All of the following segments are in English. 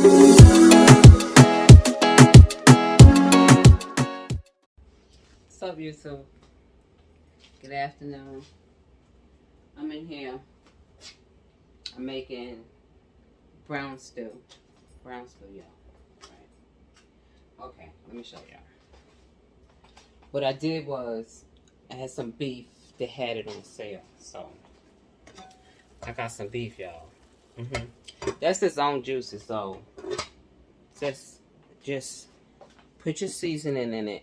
What's up, YouTube? Good afternoon. I'm in here. I'm making brown stew. Brown stew, y'all. Right. Okay, let me show y'all. What I did was, I had some beef that had it on sale. So, I got some beef, y'all. That's its own juices, so just put your seasoning in it.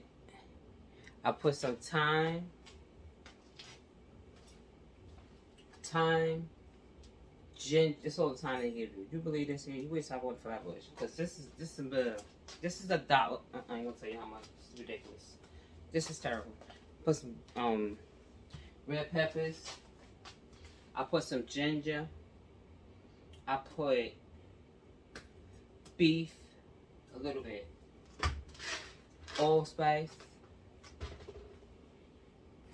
I put some thyme, this all the time they give you. You believe this here? You wish I bought Flatbush, because this is $1. I ain't gonna tell you how much. It's ridiculous. This is terrible. Put some red peppers. I put some ginger. I put beef, a little bit, allspice,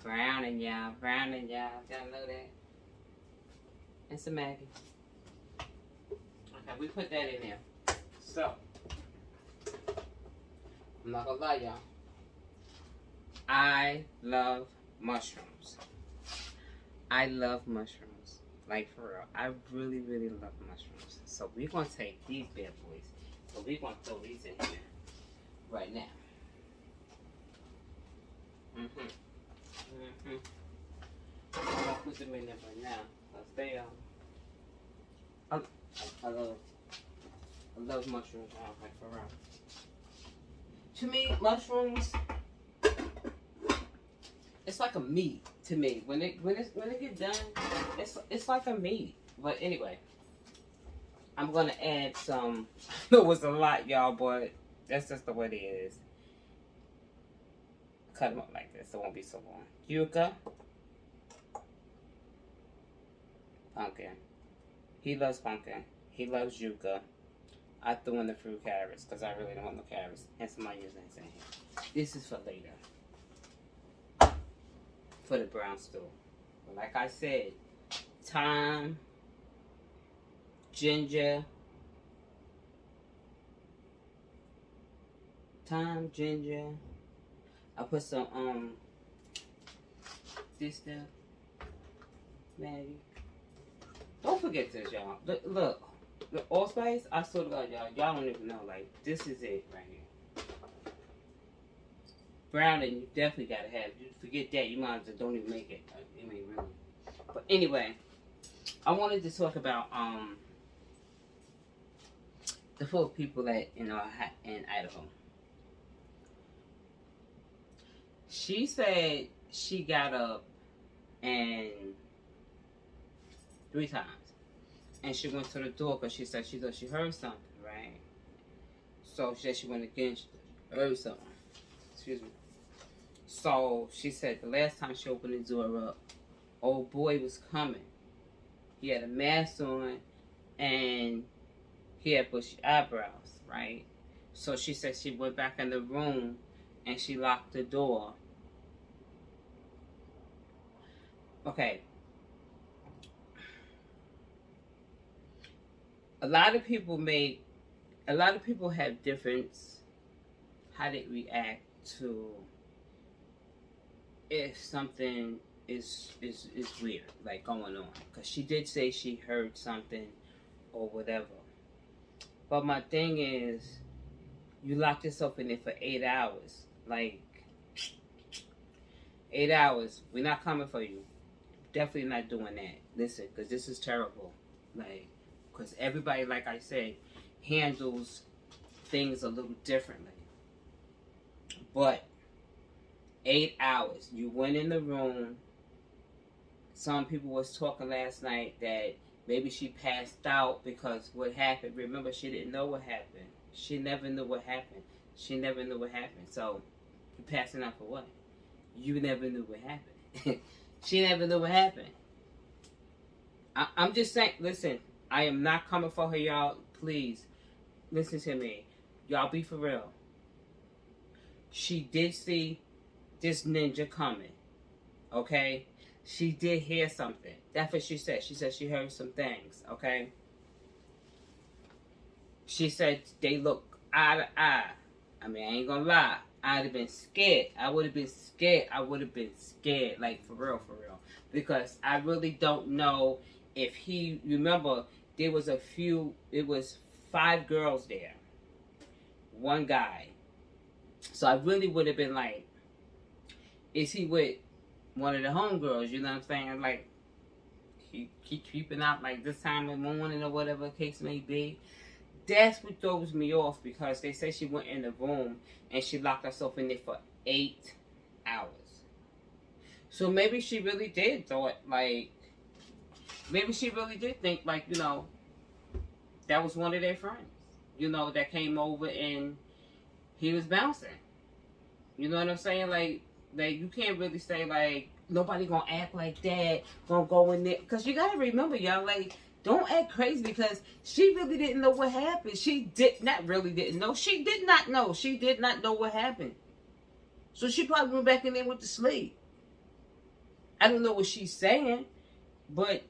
browning, y'all, gotta know that, and some Maggi. Okay, we put that in there. So, I'm not gonna lie, y'all, I love mushrooms. I love mushrooms. Like, for real. I really, really love mushrooms. So, we're going to take these bad boys. So, we're going to throw these in here right now. I'm going to put them in there right now. Because they, I love mushrooms. Like, for real. To me, mushrooms, it's like a meat to me. When it get done, it's like a meat. But anyway, I'm gonna add some. It was a lot, y'all, but that's just the way it is. Cut them up like this, so it won't be so long. Yucca, pumpkin. He loves pumpkin. He loves yucca. I threw in the fruit carrots because I really don't want no carrots, and some onions in here. This is for later. For the brown stew. But like I said, thyme, ginger, I put some this stuff, Maggi. Don't forget this, y'all. Look, the allspice, I swear to God, y'all don't even know. Like, this is it right here. Browning, you definitely gotta have. You forget that, you might as well don't even make it. I mean, really. But anyway, I wanted to talk about the 4 people that in Idaho. She said she got up and 3 times, and she went to the door because she said she thought she heard something, right? So she said she went again. She heard something. Excuse me. So she said the last time she opened the door up, old boy was coming. He had a mask on and he had bushy eyebrows, right? So she said she went back in the room and she locked the door. Okay. A lot of people have different how they react to if something is weird, like going on. Because she did say she heard something or whatever. But my thing is, you locked yourself in there for 8 hours. Like, 8 hours. We're not coming for you. Definitely not doing that. Listen, because this is terrible. Like, because everybody, like I said, handles things a little differently. But 8 hours. You went in the room. Some people was talking last night that maybe she passed out because what happened. Remember, she didn't know what happened. She never knew what happened. So, you passing out for what? You never knew what happened. She never knew what happened. I'm just saying, listen, I am not coming for her, y'all. Please, listen to me. Y'all be for real. She did see this ninja coming. Okay? She did hear something. That's what she said. She said she heard some things. Okay? She said they look eye to eye. I mean, I ain't gonna lie. I'd have been scared. I would have been scared. I would have been scared. Like, for real, for real. Because I really don't know if he... Remember, there was a few... It was 5 girls there. 1 guy. So I really would have been like, is he with one of the homegirls? You know what I'm saying? Like, he creeping out like this time in the morning or whatever the case may be. That's what throws me off, because they say she went in the room and she locked herself in there for 8 hours. So maybe she really did thought, like, maybe she really did think, like, you know, that was one of their friends, you know, that came over and he was bouncing. You know what I'm saying? Like you can't really say, like, nobody gonna act like that, gonna go in there. Because you gotta remember, y'all, like, don't act crazy, because she really didn't know what happened. She did not really didn't know. She did not know. She did not know what happened. So she probably went back in there with the sleep. I don't know what she's saying, but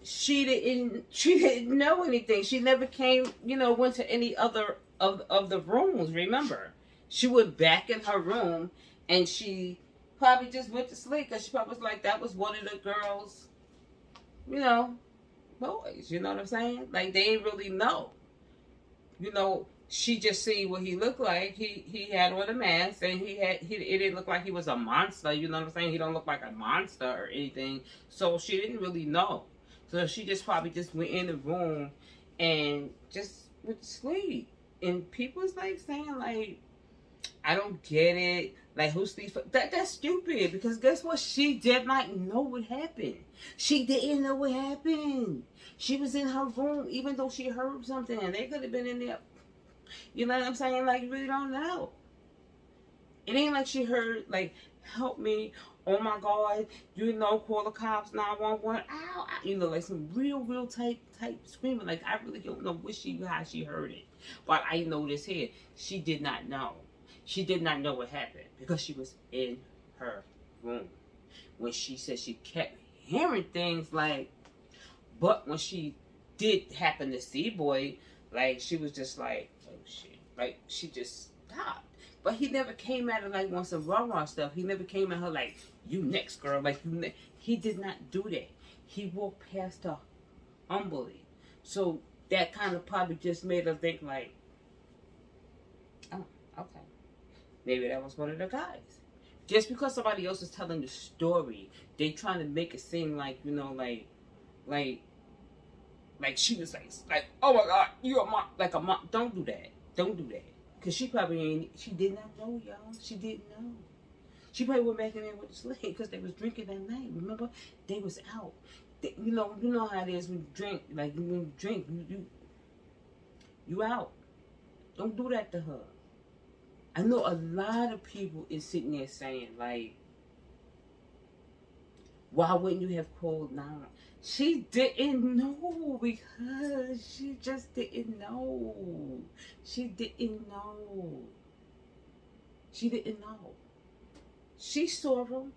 she didn't know anything. She never came, you know, went to any other of the rooms, remember. She went back in her room and she probably just went to sleep, because she probably was like, that was one of the girls, you know, boys, you know what I'm saying? Like, they didn't really know. You know, she just seen what he looked like. He had on a mask, and it didn't look like he was a monster, you know what I'm saying? He don't look like a monster or anything. So she didn't really know. So she just probably just went in the room and just went to sleep. And people's like saying, like, I don't get it. Like, who sleeps for that's stupid, because guess what? She did not know what happened. She didn't know what happened. She was in her room, even though she heard something. They could have been in there. You know what I'm saying? Like, you really don't know. It ain't like she heard, like, help me, oh my God, you know, call the cops, 911, ow, you know, like some real type screaming. Like, I really don't know how she heard it. But I know this here, she did not know. She did not know what happened, because she was in her room. When she said she kept hearing things, like, but when she did happen to see boy, like, she was just like, oh shit. Like, she just stopped. But he never came at her like on some rah-rah stuff. He never came at her like, you next, girl. Like, you next. He did not do that. He walked past her humbly. So that kind of probably just made her think, like, oh, okay. Maybe that was one of the guys. Just because somebody else is telling the story, they trying to make it seem like, you know, like she was like, oh my God, you're a mom, like a mom. Don't do that. Don't do that. Because she probably ain't, she did not know, y'all. She didn't know. She probably went back in there with the sleep, because they was drinking that night. Remember? They was out. You know how it is when you drink. Like, when you drink, you out. Don't do that to her. I know a lot of people is sitting there saying, like, why wouldn't you have called 911? She didn't know, because she just didn't know. She didn't know. She didn't know. She saw him,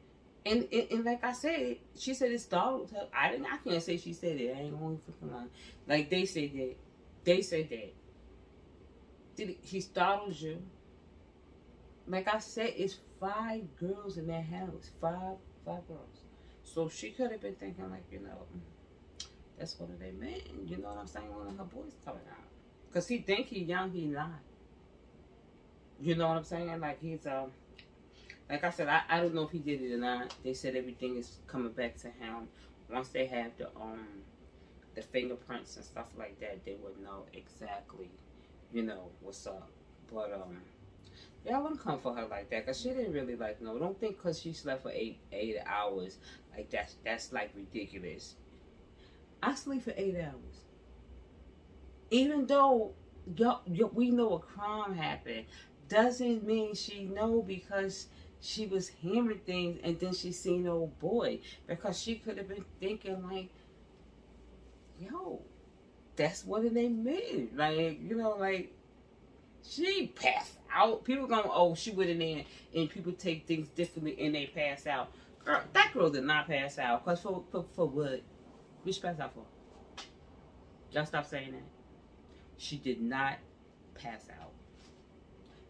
and like I said, she said it startled her. I can't say she said it. I ain't going to freaking lie. Like, they said that. They said that. He startles you. Like I said, it's 5 girls in that house. Five girls. So she could have been thinking, like, you know, that's one of their men. You know what I'm saying? One of her boys coming out. Because he think he young, he not. You know what I'm saying? Like, he's, like I said, I don't know if he did it or not. They said everything is coming back to him. Once they have the fingerprints and stuff like that, they would know exactly, you know, what's up. But, y'all don't come for her like that, because she didn't really, like, no. Don't think because she slept for 8 hours, like, that's like, ridiculous. I sleep for 8 hours. Even though we know a crime happened, doesn't mean she know, because she was hearing things and then she seen the old boy. Because she could have been thinking, like, yo, that's what they meant. Like, you know, like, she passed out. People going, oh, she went in there, and people take things differently and they pass out. Girl, that girl did not pass out. Because for what? What she passed out for? Y'all stop saying that. She did not pass out.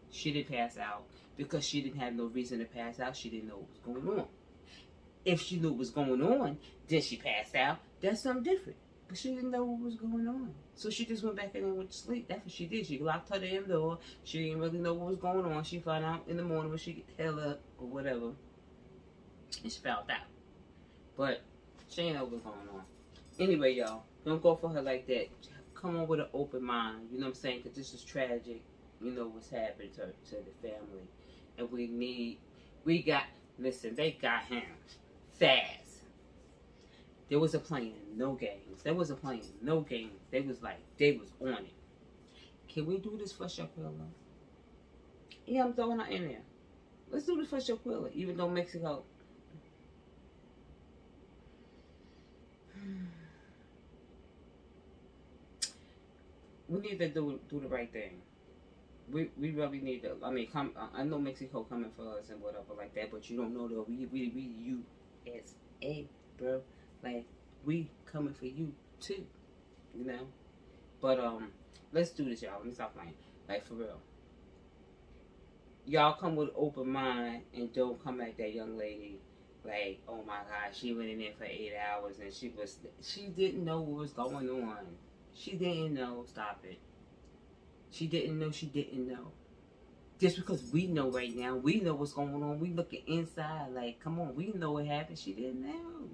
She didn't pass out because she didn't have no reason to pass out. She didn't know what was going on. If she knew what was going on, then she passed out. That's something different. But she didn't know what was going on. So she just went back in and went to sleep. That's what she did. She locked her damn door. She didn't really know what was going on. She found out in the morning when she get the hell up or whatever. And she found out. But she didn't know what was going on. Anyway, y'all, don't go for her like that. Come on with an open mind. You know what I'm saying? Because this is tragic. You know what's happened to the family. And listen, they got him fast. There was a plan, no games. There was a plan, no games. They was on it. Can we do this for Shaquilla? Yeah, I'm throwing her in there. Let's do this for Shaquilla, even though Mexico. We need to do the right thing. We really need to. I mean, I know Mexico coming for us and whatever like that, but you don't know though. We USA, bro. Like, we coming for you too, you know. But let's do this, y'all. Let me stop playing. Like, for real. Y'all come with an open mind and don't come at that young lady like, oh my God, she went in there for 8 hours and she didn't know what was going on. She didn't know. Stop it. She didn't know. She didn't know. Just because we know right now, we know what's going on. We looking inside like, come on, we know what happened. She didn't know.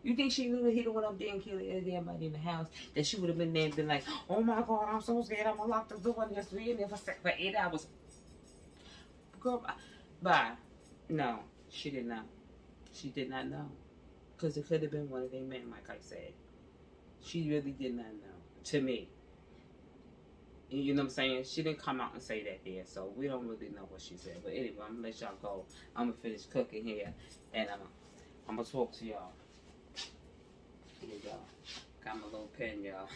You think she knew that he went up there and killed everybody in the house? That she would have been there and been like, oh my God, I'm so scared. I'm going to lock the door and just be in there for 8 hours. Girl, bye. No, she did not. She did not know. Because it could have been one of their men, like I said. She really did not know. To me. You know what I'm saying? She didn't come out and say that there, so we don't really know what she said. But anyway, I'm going to let y'all go. I'm going to finish cooking here, and I'm going to talk to y'all. Here y'all. Got my little pen, y'all.